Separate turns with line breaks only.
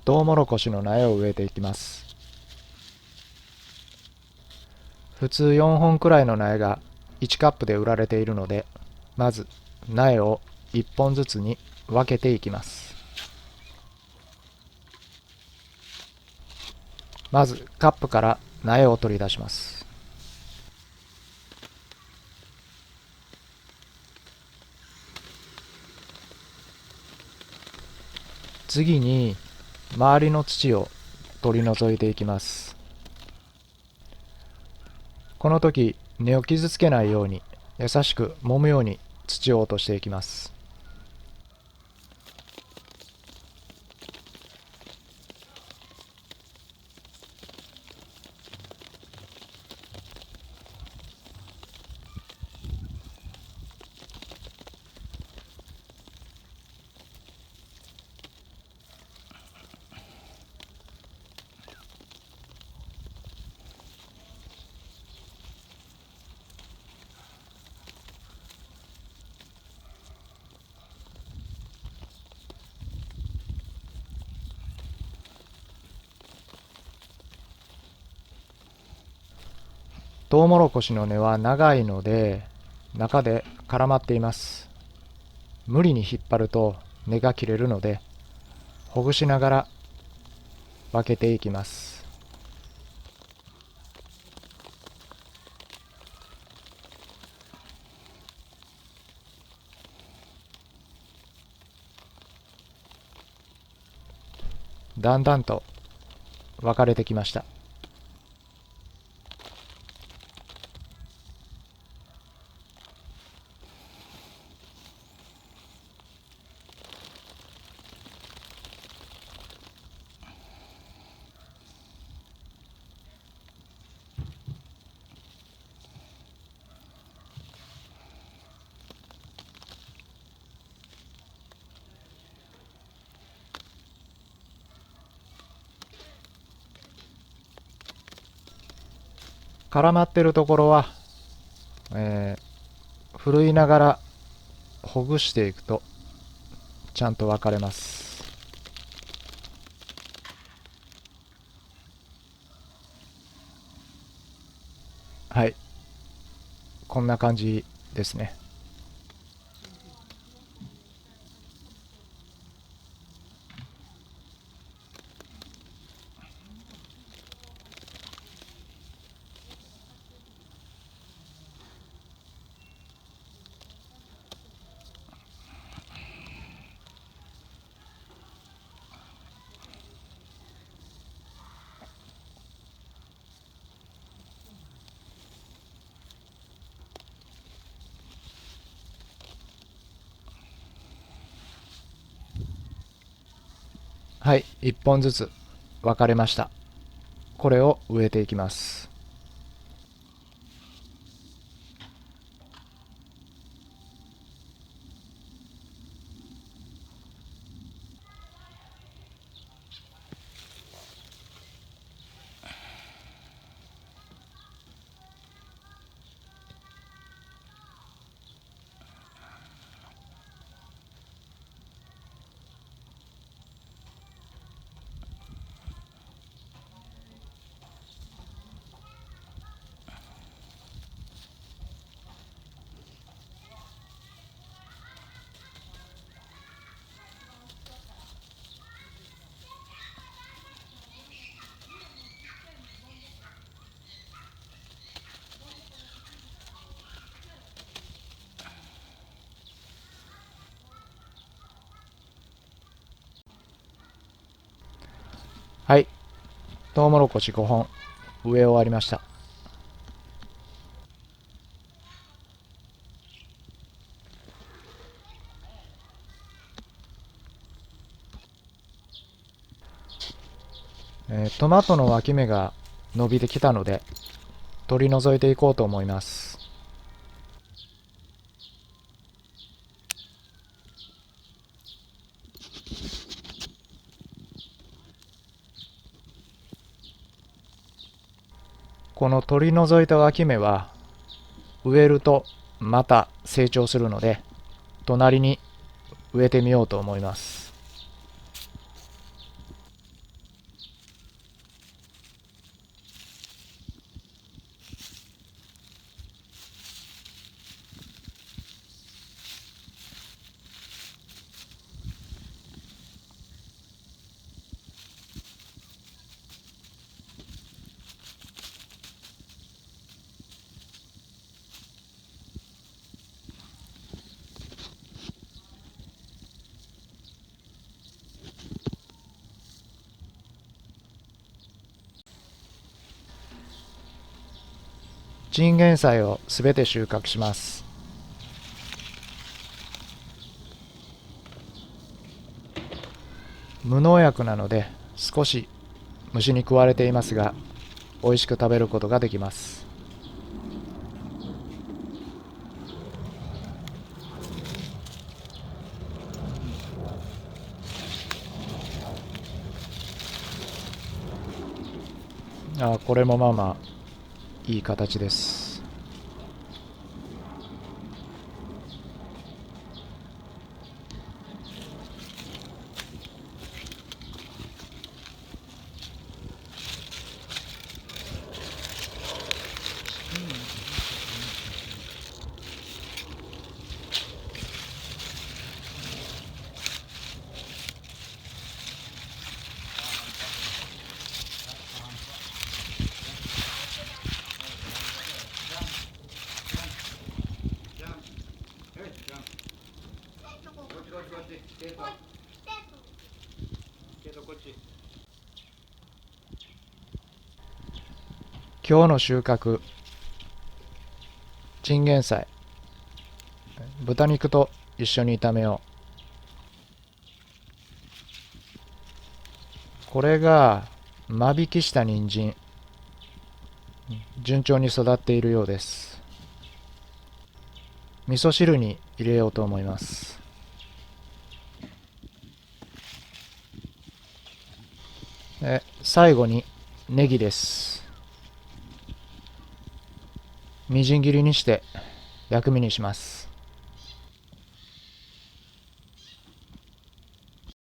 トウモロコシの苗を植えていきます。普通4本くらいの苗が1カップで売られているので、まず苗を1本ずつに分けていきます。まずカップから苗を取り出します。次に周りの土を取り除いていきます。この時根を傷つけないように優しく揉むように土を落としていきます。トウモロコシの根は長いので中で絡まっています。無理に引っ張ると根が切れるので、ほぐしながら分けていきます。だんだんと分かれてきました。絡まってるところは、ふるいながらほぐしていくとちゃんと分かれます。はい、こんな感じですね。はい、1本ずつ分かれました。これを植えていきます。はい、トウモロコシ5本植え終わりました。トマトの脇芽が伸びてきたので取り除いていこうと思います。この取り除いた脇芽は植えるとまた成長するので、隣に植えてみようと思います。チンゲン菜をすべて収穫します。無農薬なので少し虫に食われていますが、美味しく食べることができます。これもまあまあいい形です。今日の収穫、チンゲン菜、豚肉と一緒に炒めよう。これが間引きした人参、順調に育っているようです。味噌汁に入れようと思います。最後にネギです。みじん切りにして薬味にします。